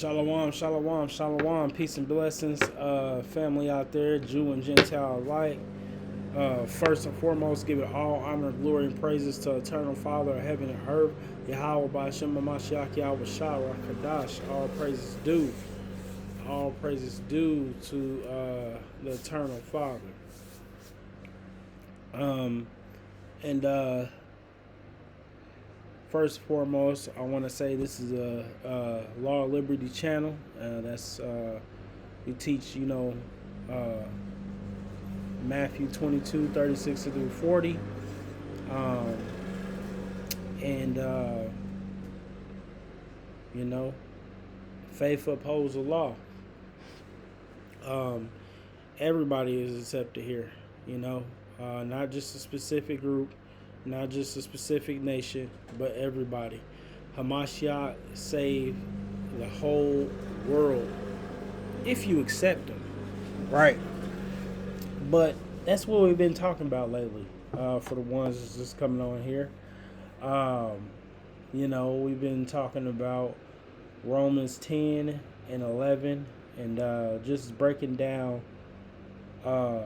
Shalom, shalom, shalom. Peace and blessings, family out there, Jew and Gentile alike. First and foremost, give it all honor, glory, and praises to Eternal Father of heaven and earth, Yahweh Ba'Shem Mashiach Yahweh Shara Kadash. All praises due to the Eternal Father. And First and foremost, I want to say this is a Law of Liberty channel. We teach, uh, Matthew 22:36 through 40. Um, and, you know, Faith upholds the law. Um, Everybody is accepted here, not just a specific group, not just a specific nation, but everybody. Hamashiach saved the whole world if you accept him, right? But that's what we've been talking about lately. For the ones that's just coming on here, we've been talking about Romans 10 and 11, and just breaking down uh,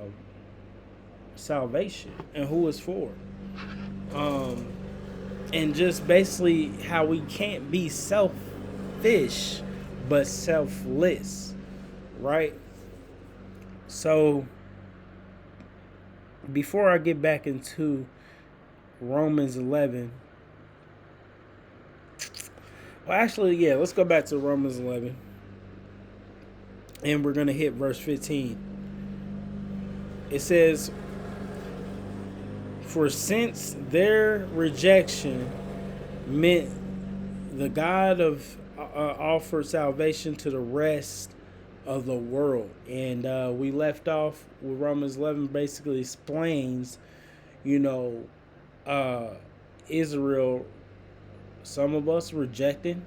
salvation and who it's for. And just basically how we can't be selfish but selfless, right? So before I get back into Romans 11, well, actually, yeah, let's go back to Romans 11, and we're going to hit verse 15. It says, "For since their rejection meant the God of offered salvation to the rest of the world," and we left off with Romans 11. Basically, explains, you know, Israel. Some of us rejected,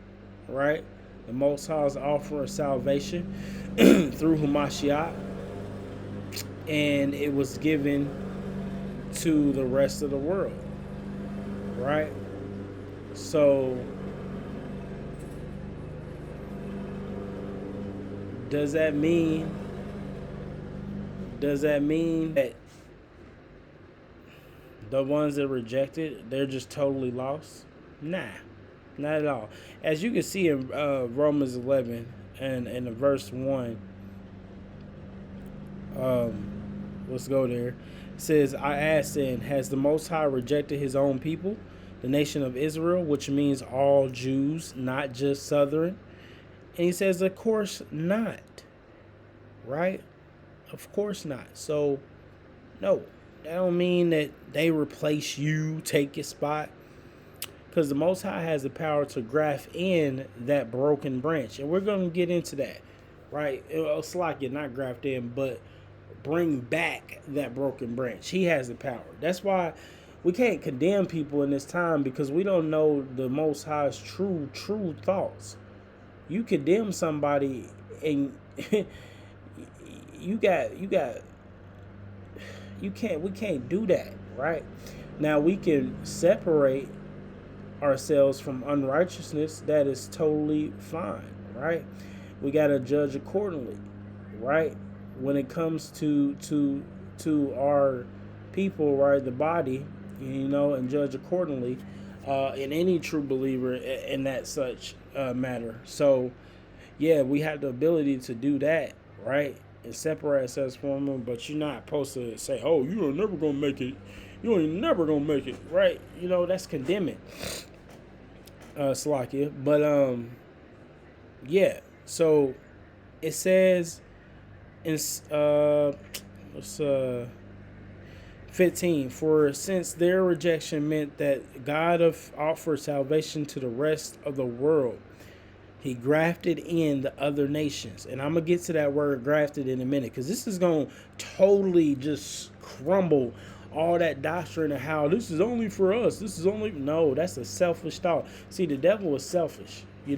right? The Most High's offer of salvation through Hamashiach, and it was given to the rest of the world, right? So does that mean that the ones that rejected, they're just totally lost? Nah, not at all. As you can see in Romans 11 and in verse 1, let's go there. It says, "I ask then, has the Most High rejected his own people, the nation of Israel," which means all Jews, not just Southern? And he says, of course not, right? Of course not. So, no, that don't mean that they replace you, take your spot. Because the Most High has the power to graft in that broken branch. And we're going to get into that, right? It's like you're not graft in, but bring back that broken branch. He has the power. That's why we can't condemn people in this time, because we don't know the Most High's true thoughts. You condemn somebody and you can't, we can't do that, right? Now we can separate ourselves from unrighteousness. That is totally fine, right? We got to judge accordingly, right? When it comes to our people, right, the body, and judge accordingly, in any true believer in that such matter. So yeah, we have the ability to do that, right, and separate ourselves from them. But you're not supposed to say, "Oh, you are never gonna make it. You ain't never gonna make it," right? That's condemning, Salakia. But yeah. So it says in what's 15, "For since their rejection meant that God of offered salvation to the rest of the world, he grafted in the other nations." And I'm going to get to that word grafted in a minute, because this is going to totally just crumble all that doctrine of how this is only for us. This is only... No, that's a selfish thought. See, the devil is selfish, He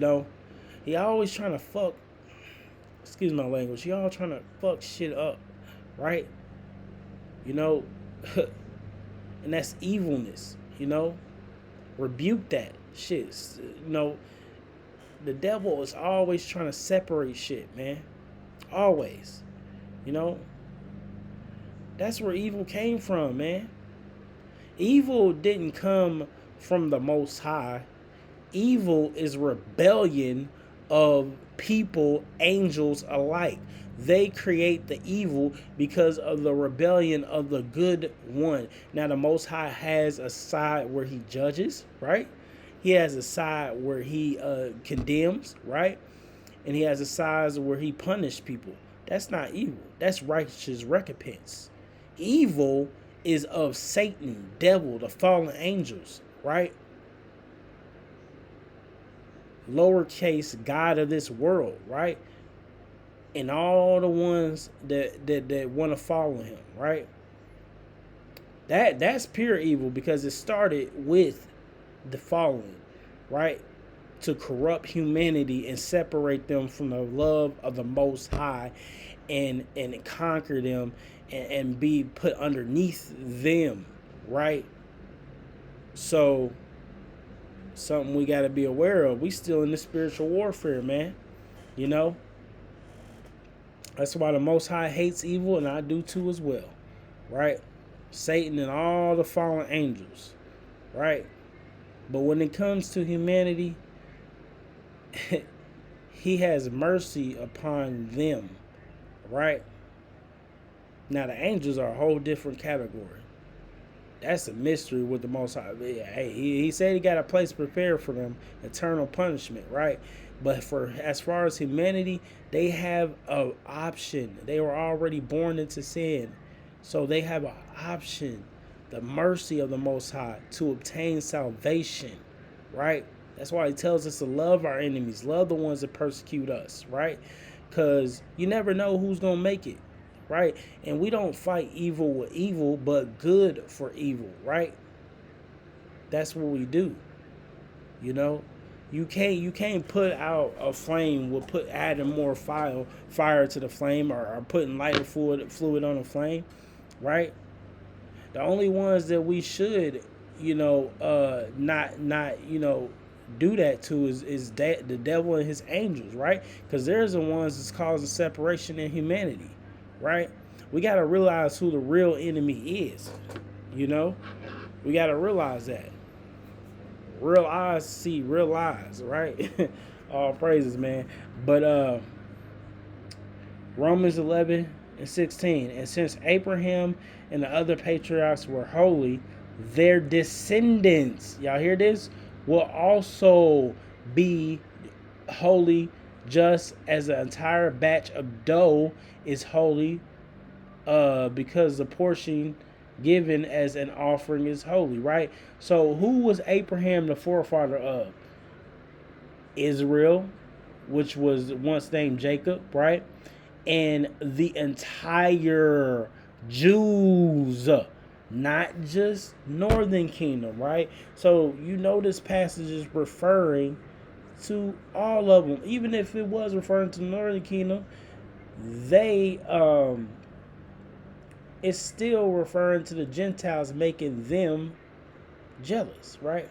always trying to fuck... Excuse my language. He all trying to fuck shit up, right? And that's evilness, Rebuke that shit, The devil is always trying to separate shit, man. Always. You know, that's where evil came from, man. Evil didn't come from the Most High. Evil is rebellion of people, angels alike. They create the evil because of the rebellion of the good one. Now, the Most High has a side where he judges, right? He has a side where he condemns, right? And he has a side where he punishes people. That's not evil. That's righteous recompense. Evil is of Satan, devil, the fallen angels, right? Lowercase God of this world, right? And all the ones that want to follow him, right? That's pure evil because it started with the fallen, right? To corrupt humanity and separate them from the love of the Most High and conquer them and be put underneath them, right? So something we got to be aware of. We still in the spiritual warfare, man. You know? That's why the Most High hates evil, and I do too as well, right? Satan and all the fallen angels, right? But when it comes to humanity, he has mercy upon them, right? Now, the angels are a whole different category. That's a mystery with the Most High. Hey, he said he got a place prepared for them, eternal punishment, right? But for as far as humanity, they have an option. They were already born into sin, so they have an option, the mercy of the Most High, to obtain salvation, right? That's why he tells us to love our enemies, love the ones that persecute us, right? Because you never know who's going to make it, right? And we don't fight evil with evil, but good for evil, right? That's what we do, you know? You can't put out a flame with adding more fire to the flame or putting lighter fluid on a flame, right? The only ones that we should, not do that to is that the devil and his angels, right? Because there's the ones that's causing separation in humanity, right? We got to realize who the real enemy is, you know? We got to realize that. Real eyes see real eyes, right? All praises, man. But Romans 11:16, and since Abraham and the other patriarchs were holy, their descendants, y'all hear this, will also be holy, just as the entire batch of dough is holy, because the portion given as an offering is holy, right? So who was Abraham the forefather of? Israel, which was once named Jacob, right? And the entire Jews, not just northern kingdom, right? So you know this passage is referring to all of them. Even if it was referring to the northern kingdom, they it's still referring to the Gentiles, making them jealous, right?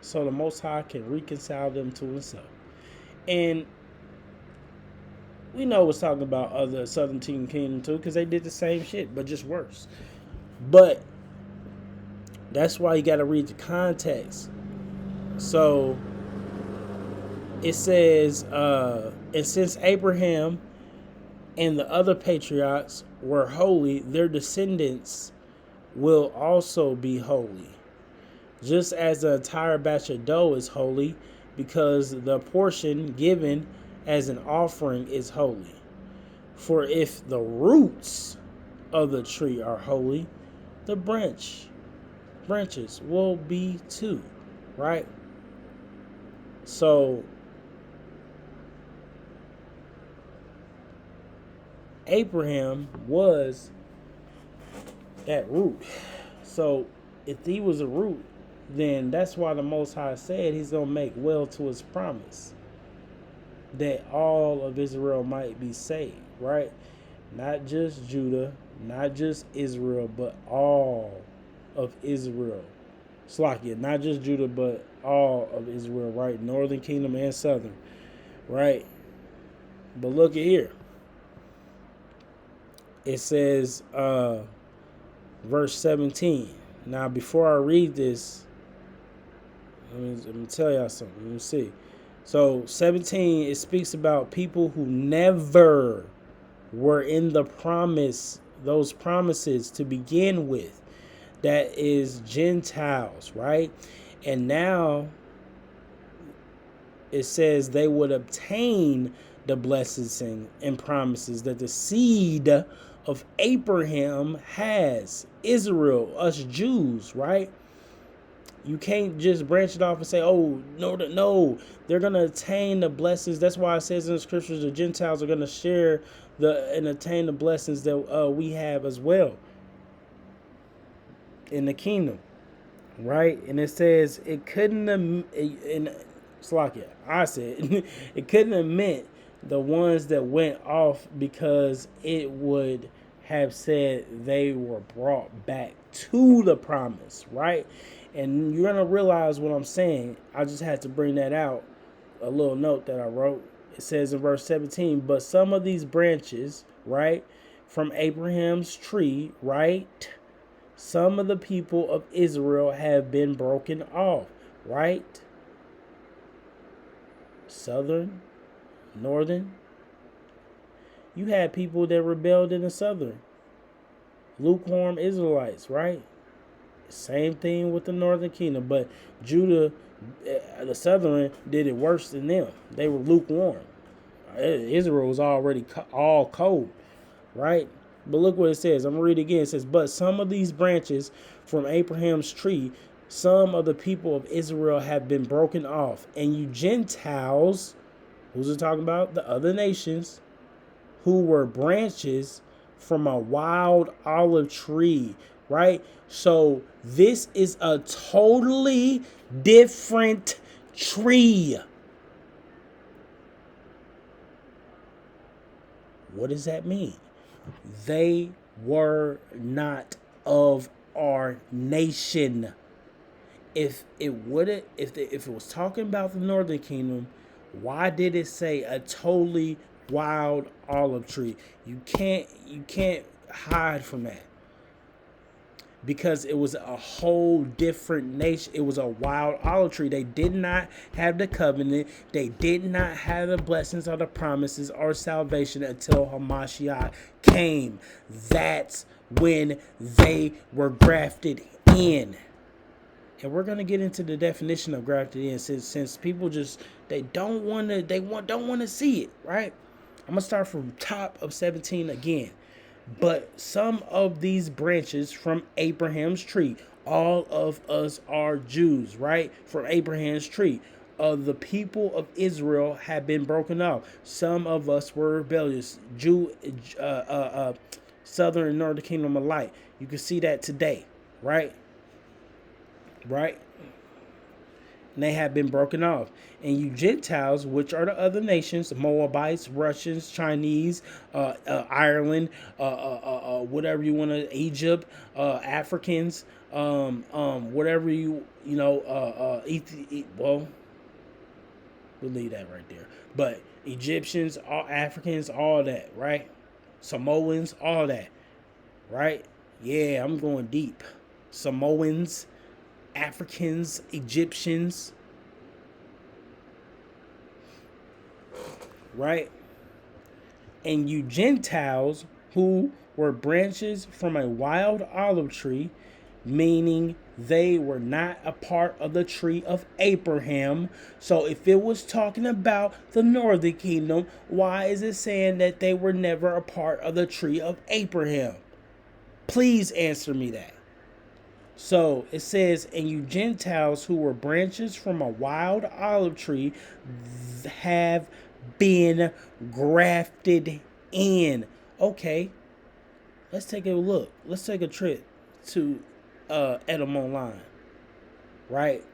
So the Most High can reconcile them to himself. And we know it's talking about other Southern Kingdom too, because they did the same shit, but just worse. But that's why you got to read the context. So it says, and since Abraham and the other patriarchs were holy, their descendants will also be holy. Just as the entire batch of dough is holy, because the portion given as an offering is holy. For if the roots of the tree are holy, the branches will be too, right? So Abraham was that root. So if he was a root, then that's why the Most High said he's going to make well to his promise, that all of Israel might be saved, right? Not just Judah, not just Israel, but all of Israel. Slakia, not just Judah, but all of Israel, right? Northern kingdom and southern. right? But look at here. It says, verse 17. Now, before I read this, let me tell y'all something. Let me see. So, 17, it speaks about people who never were in the promise, those promises to begin with. That is Gentiles, right? And now it says they would obtain the blessings and promises that the seed of Abraham has. Israel, us Jews, right? You can't just branch it off and say, oh, no, they're going to attain the blessings. That's why it says in the scriptures the Gentiles are going to share and attain the blessings that we have as well in the kingdom, right? And it says it couldn't have, in Slovakia, I said, it couldn't have meant the ones that went off, because it would have said they were brought back to the promise, right? And you're going to realize what I'm saying. I just had to bring that out, a little note that I wrote. It says in verse 17, but some of these branches, right, from Abraham's tree, right, some of the people of Israel have been broken off, right? Southern, northern. You had people that rebelled in the southern. Lukewarm Israelites, right? Same thing with the northern kingdom. But Judah, the southern, did it worse than them. They were lukewarm. Israel was already all cold, right? But look what it says. I'm going to read it again. It says, but some of these branches from Abraham's tree, some of the people of Israel have been broken off. And you Gentiles, who's it talking about? The other nations, who were branches from a wild olive tree, right? So this is a totally different tree. What does that mean? They were not of our nation. If it was talking about the northern kingdom, why did it say a totally wild olive tree? You can't hide from that, because it was a whole different nation. It was a wild olive tree. They did not have the covenant. They did not have the blessings or the promises or salvation until Hamashiach came. That's when they were grafted in. And we're gonna get into the definition of grafted in, since people just don't want to see it, right? I'm gonna start from top of 17 again. But some of these branches from Abraham's tree, all of us are Jews, right? From Abraham's tree. The people of Israel have been broken off. Some of us were rebellious. Southern and northern kingdom alike. You can see that today, right? Right? And they have been broken off. And you Gentiles, which are the other nations, Moabites, Russians, Chinese, Ireland, whatever you want to, Egypt, Africans, whatever well, we'll leave that right there. But Egyptians, all Africans, all that, right? Samoans, all that, right? Yeah, I'm going deep. Samoans, Africans, Egyptians, right? And you Gentiles, who were branches from a wild olive tree, meaning they were not a part of the tree of Abraham. So if it was talking about the northern kingdom, why is it saying that they were never a part of the tree of Abraham? Please answer me that. So it says, and you Gentiles who were branches from a wild olive tree have been grafted in. Okay, let's take a look. Let's take a trip to Edom Online, right?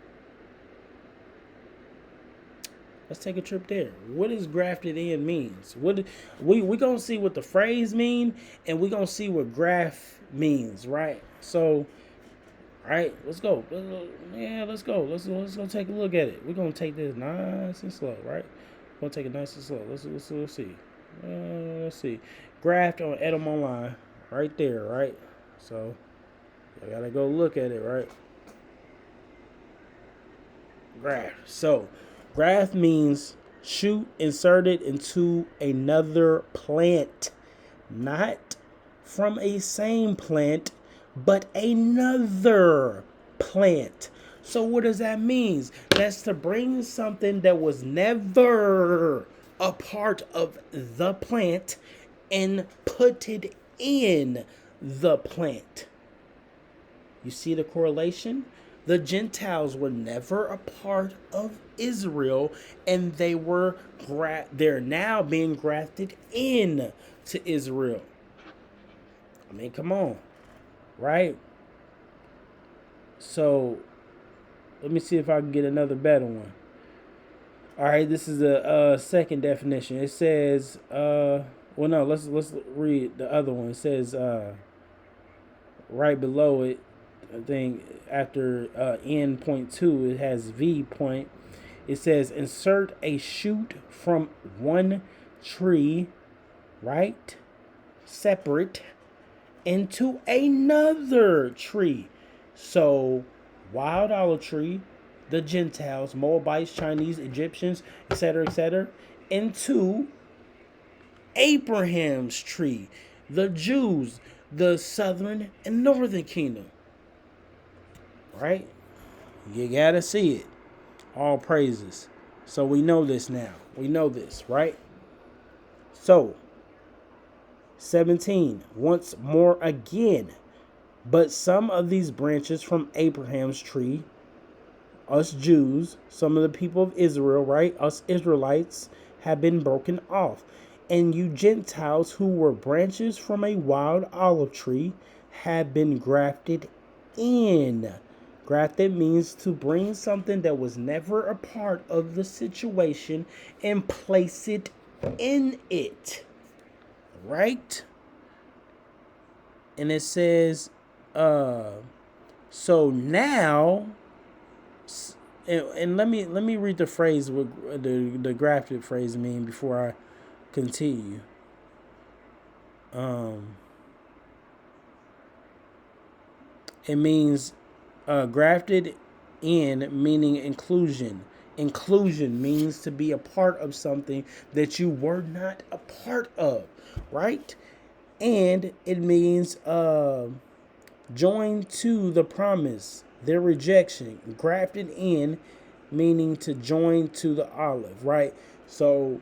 Let's take a trip there. What does grafted in means? We gonna see what the phrase mean, and we gonna see what graft means, right? So, all right, let's go. Let's go. Let's go take a look at it. We're gonna take this nice and slow, right? We'll take a nice and slow. Let's see. Let's see. Graft on Edom Online. Right there, right? So, I gotta go look at it, right? Graft. So, graft means shoot inserted into another plant. Not from a same plant, but another plant. So what does that mean? That's to bring something that was never a part of the plant and put it in the plant. You see the correlation? The Gentiles were never a part of Israel, and they're now being grafted in to Israel. I mean, come on, right? So let me see if I can get another better one. All right, this is the second definition. It says, let's read the other one. It says right below it, I think after N.2, it has V point. It says insert a shoot from one tree, right, separate, into another tree. So wild olive tree, the Gentiles, Moabites, Chinese, Egyptians, etc., into Abraham's tree, the Jews, the southern and northern kingdom. Right? You gotta see it. All praises. So we know this now. We know this, right? So, 17, once more again. But some of these branches from Abraham's tree, us Jews, some of the people of Israel, right? Us Israelites have been broken off. And you Gentiles who were branches from a wild olive tree have been grafted in. Grafted means to bring something that was never a part of the situation and place it in it. Right? And it says, so now, and let me read the phrase, what the grafted phrase mean before I continue. It means grafted in, meaning inclusion. Inclusion means to be a part of something that you were not a part of, right? And it means joined to the promise, their rejection. Grafted in, meaning to join to the olive, right? So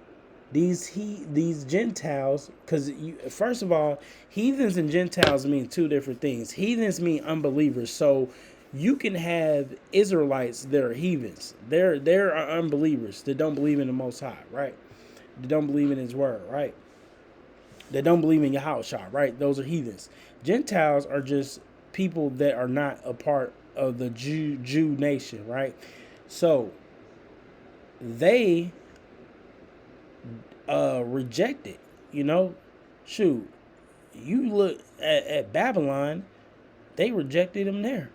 these Gentiles, because first of all, heathens and Gentiles mean two different things. Heathens mean unbelievers. So you can have Israelites that are heathens. They're unbelievers that don't believe in the Most High, right? They don't believe in His word, right? They don't believe in Yahushua, right? Those are heathens. Gentiles are just people that are not a part of the Jew nation, right? So they rejected, shoot, you look at Babylon, they rejected him there,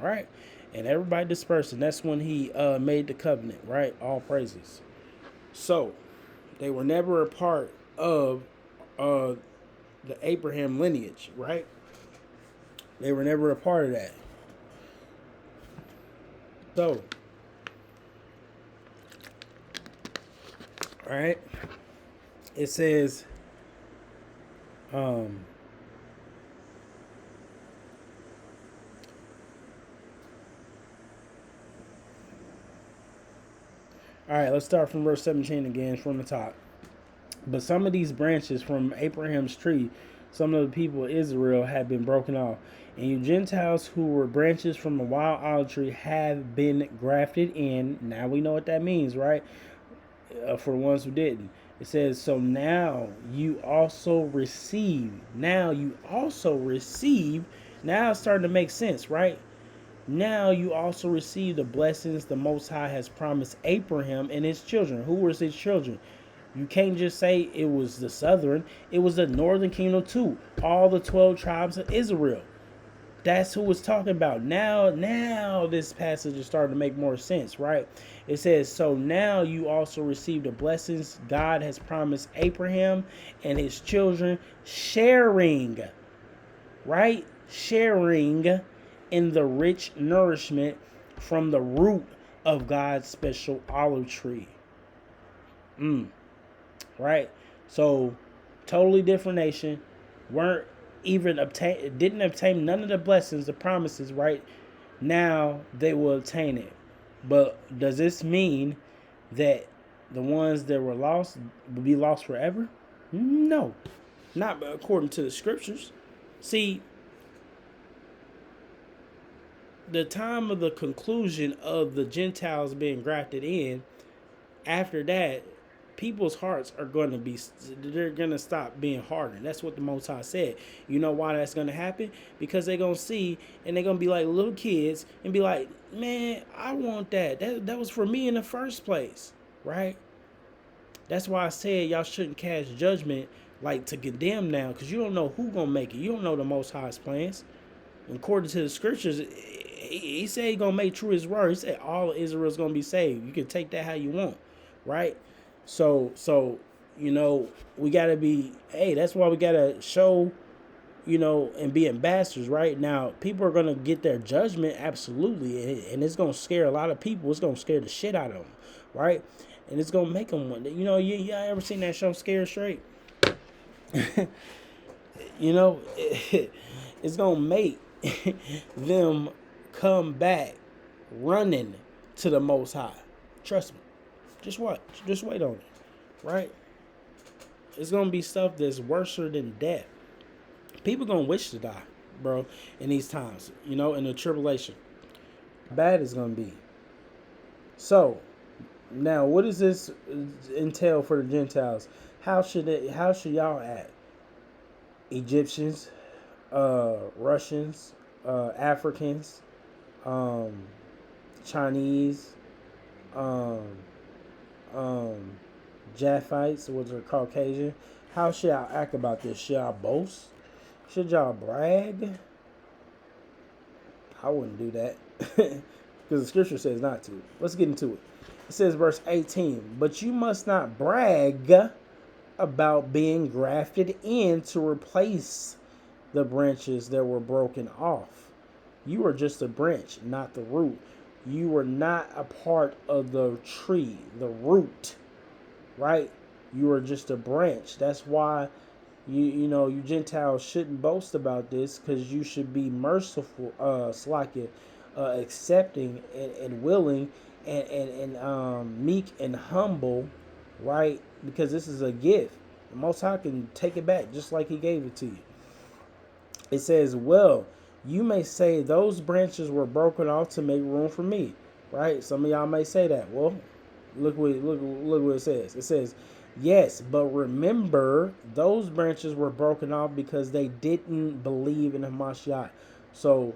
right? And everybody dispersed, and that's when he made the covenant, right? All praises. So they were never a part of the Abraham lineage, right? They were never a part of that. So, all right, it says, all right, let's start from verse 17 again from the top. But some of these branches from Abraham's tree, some of the people of Israel have been broken off. And you Gentiles who were branches from a wild olive tree have been grafted in. Now we know what that means, right? For the ones who didn't. It says, so now you also receive. Now it's starting to make sense, right? Now you also receive the blessings the Most High has promised Abraham and his children. Who was his children? You can't just say it was the southern. It was the northern kingdom too. All the 12 tribes of Israel. That's who it's talking about. Now this passage is starting to make more sense, right? It says, so now you also receive the blessings God has promised Abraham and his children, sharing, right? Sharing in the rich nourishment from the root of God's special olive tree. Right? So, totally different nation. Weren't even didn't obtain none of the blessings, the promises, right? Now they will obtain it. But does this mean that the ones that were lost will be lost forever? No. Not according to the scriptures. See, the time of the conclusion of the Gentiles being grafted in, after that, people's hearts are going to be, they're going to stop being hardened. That's what the Most High said. You know why that's going to happen? Because they're going to see, and they're going to be like little kids and be like, man, I want that. That was for me in the first place, right? That's why I said y'all shouldn't cast judgment like to condemn now, because you don't know who going to make it. You don't know the Most High's plans. According to the scriptures, he said he's going to make true his word. He said all of Israel's going to be saved. You can take that how you want, right? So we got to be, hey, that's why we got to show, and be ambassadors, right? Now, people are going to get their judgment, absolutely, and it's going to scare a lot of people. It's going to scare the shit out of them, right? And it's going to make them, you ever seen that show Scared Straight? It's going to make them come back running to the Most High. Trust me. Just watch. Just wait on it. Right? It's going to be stuff that's worse than death. People going to wish to die, bro, in these times. In the tribulation. Bad is going to be. So, now, what does this entail for the Gentiles? How should y'all act? Egyptians, Russians, Africans, Chinese, Japhites, which are Caucasian. How should y'all act about this? Should y'all boast? Should y'all brag? I wouldn't do that. Because the scripture says not to. Let's get into it. It says, verse 18, but you must not brag about being grafted in to replace the branches that were broken off. You are just a branch, not the root. You were not a part of the tree, the root, right? You are just a branch. That's why you Gentiles shouldn't boast about this, because you should be merciful, accepting and willing and meek and humble, right? Because this is a gift. The Most High can take it back just like he gave it to you. It says, well, you may say those branches were broken off to make room for me, right? Some of y'all may say that. Well, look what it says. It says, yes, but remember those branches were broken off because they didn't believe in the Hamashiach. So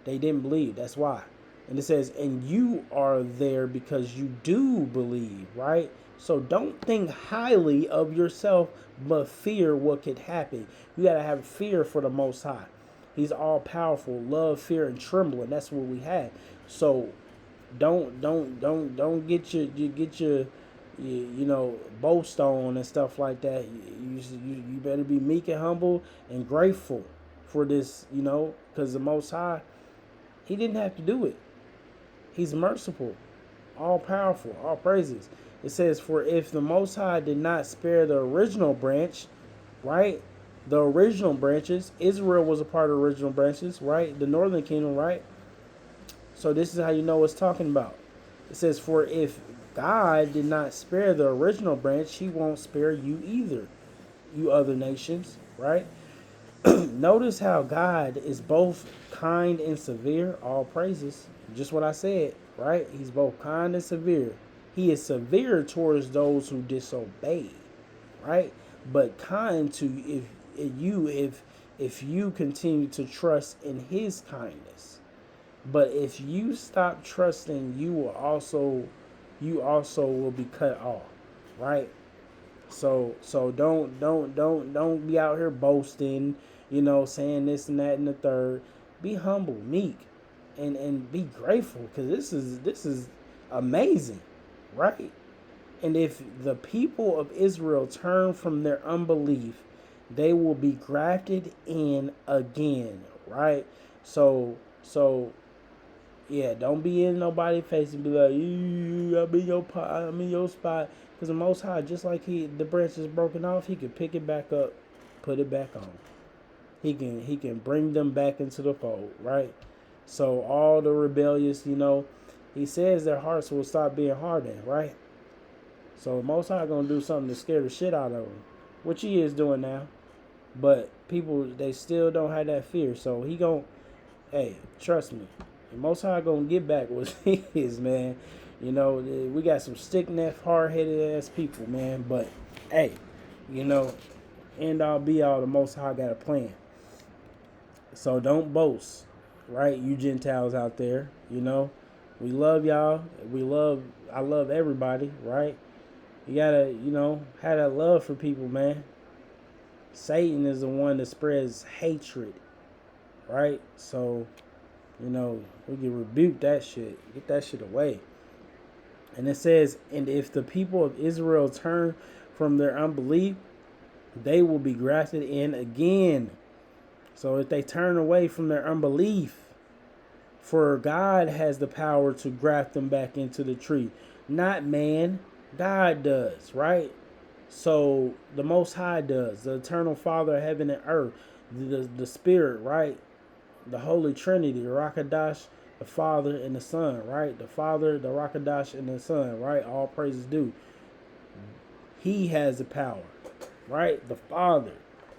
they didn't believe. That's why. And it says, and you are there because you do believe, right? So don't think highly of yourself, but fear what could happen. You got to have fear for the Most High. He's all powerful. Love, fear, and trembling. That's what we have. So don't get your boast on and stuff like that. You better be meek and humble and grateful for this, because the Most High, he didn't have to do it. He's merciful, all powerful, all praises. It says, for if the Most High did not spare the original branch, right? The original branches, Israel was a part of the original branches, right? The northern kingdom, right? So this is how you know what's talking about. It says, for if God did not spare the original branch, he won't spare you either, you other nations, right? Notice how God is both kind and severe, all praises. Just what I said, right? He's both kind and severe. He is severe towards those who disobey, right? But kind to if you continue to trust in his kindness. But if you stop trusting, you also will be cut off, right? So don't be out here boasting, saying this and that and the third. Be humble, meek, and be grateful, because this is amazing, right? And if the people of Israel turn from their unbelief, they will be grafted in again, right? So yeah, don't be in nobody's face and be like, I'm in your pot, I'm in your spot. Because the Most High, just like the branch is broken off, he can pick it back up, put it back on. He can bring them back into the fold, right? So all the rebellious, he says their hearts will stop being hardened, right? So Most High gonna do something to scare the shit out of them, which he is doing now. But people, they still don't have that fear. So he gonna, hey, trust me, the Most High gonna get back what he is, man. We got some stick neck, hard headed ass people, man. But hey, you know, end all be all, the Most High got a plan. So don't boast, right? You Gentiles out there, we love y'all. I love everybody, right? You gotta, have that love for people, man. Satan is the one that spreads hatred, right? So, we can rebuke that shit. Get that shit away. And it says, and if the people of Israel turn from their unbelief, they will be grafted in again. So if they turn away from their unbelief, for God has the power to graft them back into the tree. Not man, God does, right? So the Most High does. The eternal Father of heaven and earth. The Spirit, right? The Holy Trinity, the Rakadash, the Father and the Son, right? The Father, the Rakadash, and the Son, right? All praises due. He has the power, right? The Father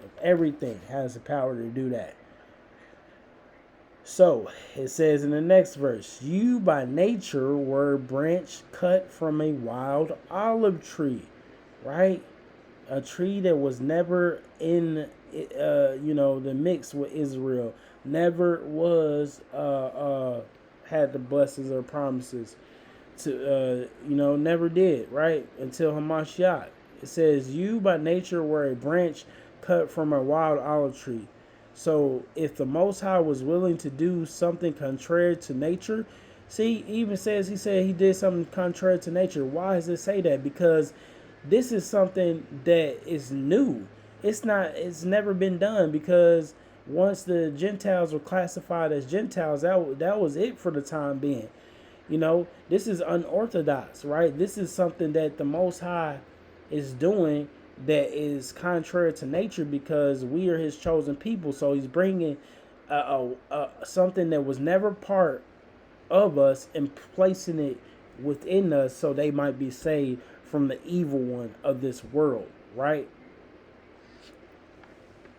of everything has the power to do that. So it says in the next verse, you by nature were a branch cut from a wild olive tree, right? A tree that was never in, the mix with Israel, never was, had the blessings or promises to, never did, right? Until Hamashiach. It says, you by nature were a branch cut from a wild olive tree. So if the Most High was willing to do something contrary to nature, see, he said he did something contrary to nature. Why does it say that? Because this is something that is new. It's never been done, because once the Gentiles were classified as Gentiles, that was it for the time being. This is unorthodox, right? This is something that the Most High is doing that is contrary to nature, because we are his chosen people. So he's bringing something that was never part of us and placing it within us so they might be saved from the evil one of this world, right?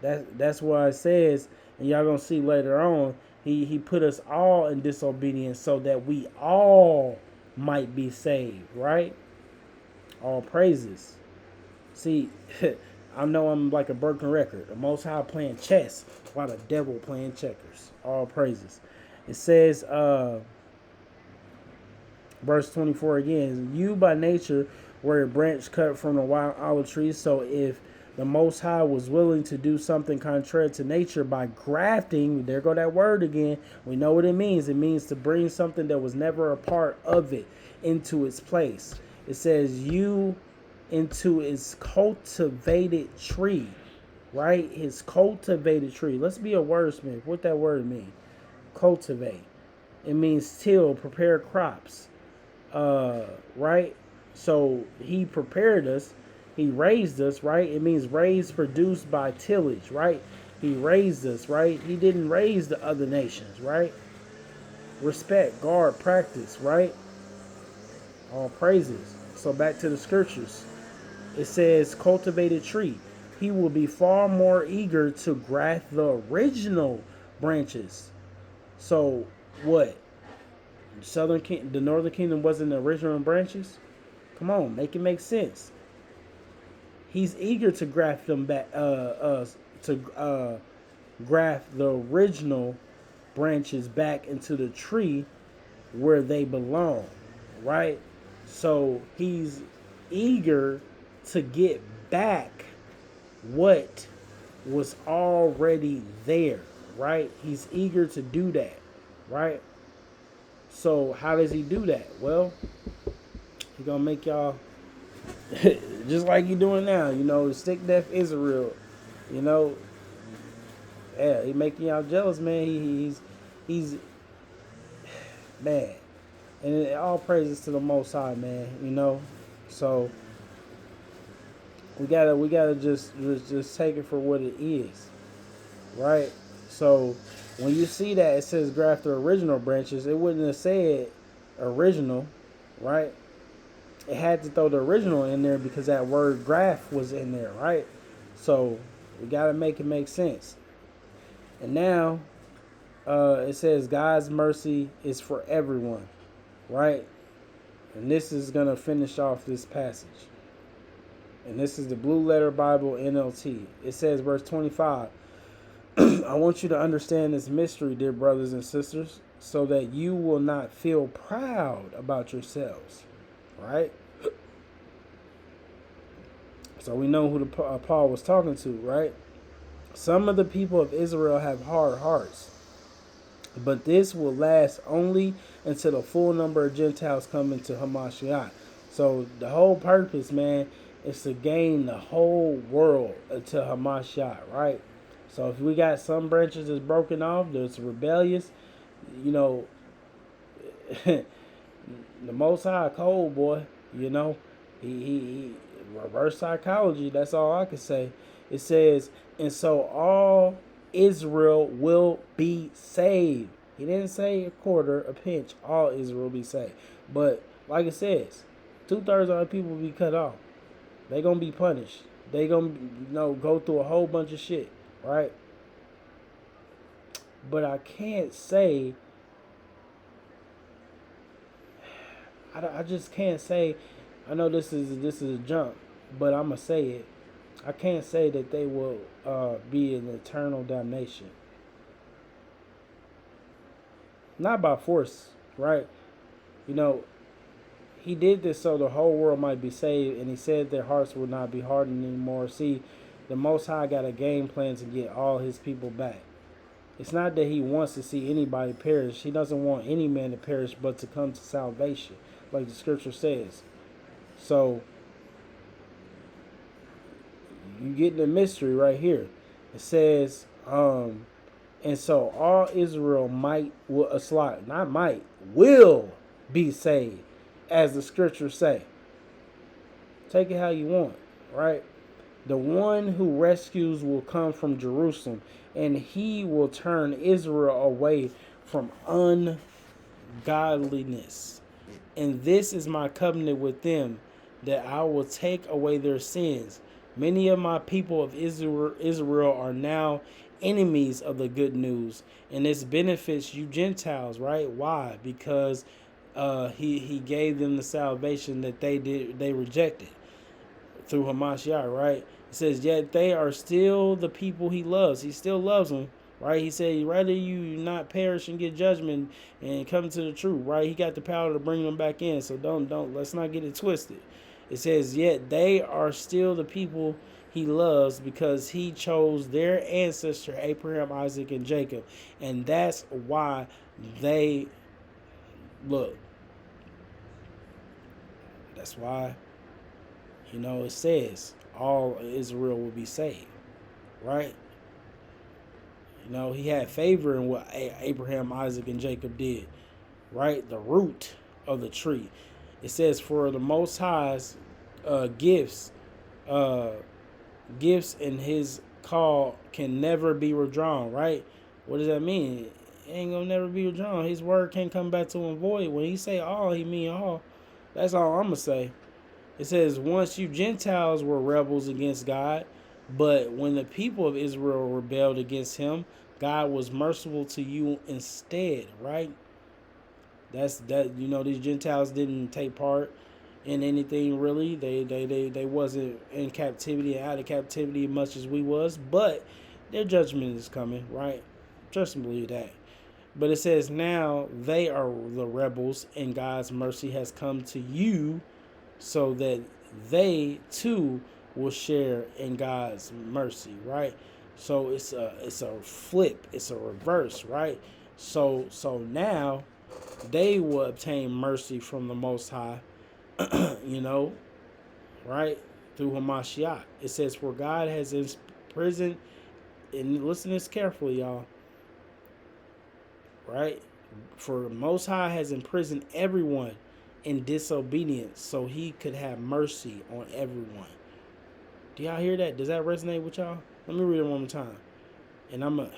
That's why it says, and y'all gonna see later on, he put us all in disobedience so that we all might be saved, right? All praises. See, I know I'm like a broken record. The Most High playing chess while the devil playing checkers. All praises. It says, verse 24 again, you by nature were a branch cut from a wild olive tree. So if the Most High was willing to do something contrary to nature by grafting, there go that word again. We know what it means. It means to bring something that was never a part of it into its place. It says you into his cultivated tree, right? His cultivated tree. Let's be a wordsmith. What that word mean? Cultivate. It means till, prepare crops, right? So he prepared us. He raised us, right? It means raised, produced by tillage, right? He raised us, right? He didn't raise the other nations, right? Respect, guard, practice, right? All praises. So back to the scriptures. It says cultivated tree. He will be far more eager to graft the original branches. So what? The Northern Kingdom wasn't the original branches? Come on, make it make sense. He's eager to graft them back, graft the original branches back into the tree where they belong, right? So he's eager to get back what was already there, right? He's eager to do that, right? So how does he do that? Well, he gonna make y'all just like he doing now. Stick deaf Israel. You know, yeah, he making y'all jealous, man. He's man, and all praises to the Most High, man. So we gotta just take it for what it is, right? So when you see that it says graft the original branches, it wouldn't have said original, right? It had to throw the original in there because that word graft was in there, right? So we gotta make it make sense. And now it says God's mercy is for everyone, right? And this is gonna finish off this passage. And this is the Blue Letter Bible NLT. It says, verse 25, I want you to understand this mystery, dear brothers and sisters, so that you will not feel proud about yourselves, right? So we know who Paul was talking to, right? Some of the people of Israel have hard hearts, but this will last only until the full number of Gentiles come into Hamashiach. So the whole purpose, man, is to gain the whole world to Hamashiach, right? So if we got some branches that's broken off, that's rebellious, the Most High cold, boy. He reverse psychology. That's all I can say. It says, and so all Israel will be saved. He didn't say a quarter, a pinch. All Israel will be saved. But like it says, 2/3 of the people will be cut off. They gonna be punished. They gonna go through a whole bunch of shit, right? But I can't say. I just can't say. I know this is a jump, but I'm gonna say it. I can't say that they will be in eternal damnation. Not by force, right? He did this so the whole world might be saved, and he said their hearts will not be hardened anymore. See, the Most High got a game plan to get all his people back. It's not that he wants to see anybody perish. He doesn't want any man to perish, but to come to salvation, like the scripture says. So, you get the mystery right here. It says, and so all Israel will be saved, as the scriptures say. Take it how you want, right? The one who rescues will come from Jerusalem, and he will turn Israel away from ungodliness. And this is my covenant with them, that I will take away their sins. Many of my people of Israel are now enemies of the good news, and this benefits you Gentiles, right? Why? Because he gave them the salvation that they rejected through Hamashiach, right? It says, yet they are still the people he loves. He still loves them, right? He said, rather you not perish and get judgment and come to the truth, right? He got the power to bring them back in, so let's not get it twisted. It says, yet they are still the people he loves because he chose their ancestor Abraham, Isaac, and Jacob. And that's why they look. That's why, it says all Israel will be saved, right? He had favor in what Abraham, Isaac, and Jacob did, right? The root of the tree. It says, for the Most High's gifts in his call can never be withdrawn, right? What does that mean? It ain't gonna never be withdrawn. His word can't come back to him void. When he say all, he mean all. That's all I'm gonna say. It says, once you Gentiles were rebels against God, but when the people of Israel rebelled against him, God was merciful to you instead, right? These Gentiles didn't take part in anything really. They wasn't in captivity and out of captivity as much as we was, but their judgment is coming, right? Trust and believe that. But it says now they are the rebels, and God's mercy has come to you, so that they too will share in God's mercy, right? So it's a flip, it's a reverse, right? So now they will obtain mercy from the Most High, you know, right? Through Hamashiach. It says, for God has imprisoned, and listen to this carefully, y'all, right? For the Most High has imprisoned everyone in disobedience so he could have mercy on everyone. Do y'all hear that? Does that resonate with y'all? Let me read it one more time. And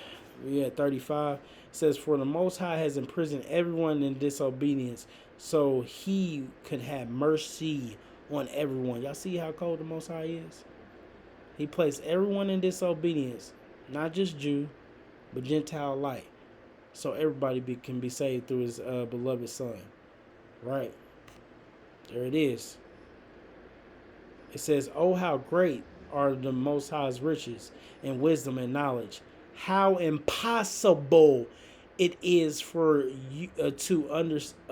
we at 35. It says, for the Most High has imprisoned everyone in disobedience so he could have mercy on everyone. Y'all see how cold the Most High is? He placed everyone in disobedience, not just Jew, but Gentile alike, so everybody can be saved through his beloved Son. Right? There it is. It says, oh, how great are the Most High's riches and wisdom and knowledge. How impossible it is for you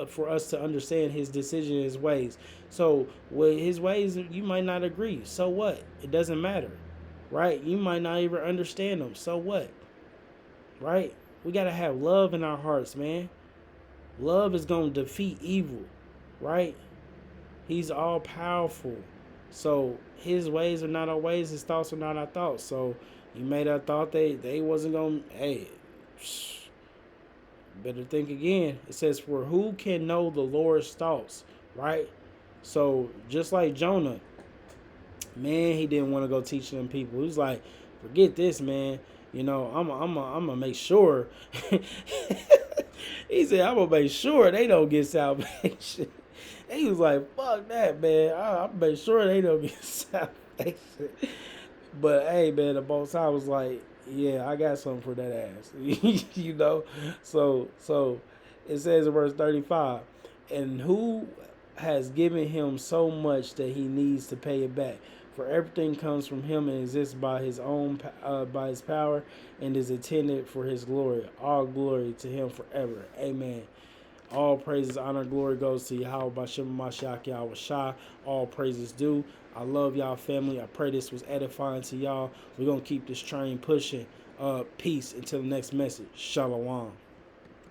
for us to understand his decision, his ways. So with his ways, you might not agree. So what? It doesn't matter, right? You might not even understand them. So what? Right? We gotta have love in our hearts, man. Love is gonna defeat evil, right? He's all powerful. So his ways are not our ways, his thoughts are not our thoughts. So you made a thought they wasn't gonna, hey, better think again. It says, for who can know the Lord's thoughts, right? So just like Jonah, man, he didn't want to go teach them people. He was like, forget this, man. You know, I'm gonna make sure. He said, I'm gonna make sure they don't get salvation. He was like, fuck that, man. I'll make sure they don't get salvation. But hey, man, the Most High was like, yeah, I got something for that ass. You know? So it says in verse 35, and who has given him so much that he needs to pay it back? For everything comes from him and exists by his own, by his power, and is intended for his glory. All glory to him forever. Amen. All praises, honor, glory goes to Yahweh Bashem Mashiach Yahweh Shah. All praises due. I love y'all, family. I pray this was edifying to y'all. We're going to keep this train pushing. Peace until the next message. Shalom.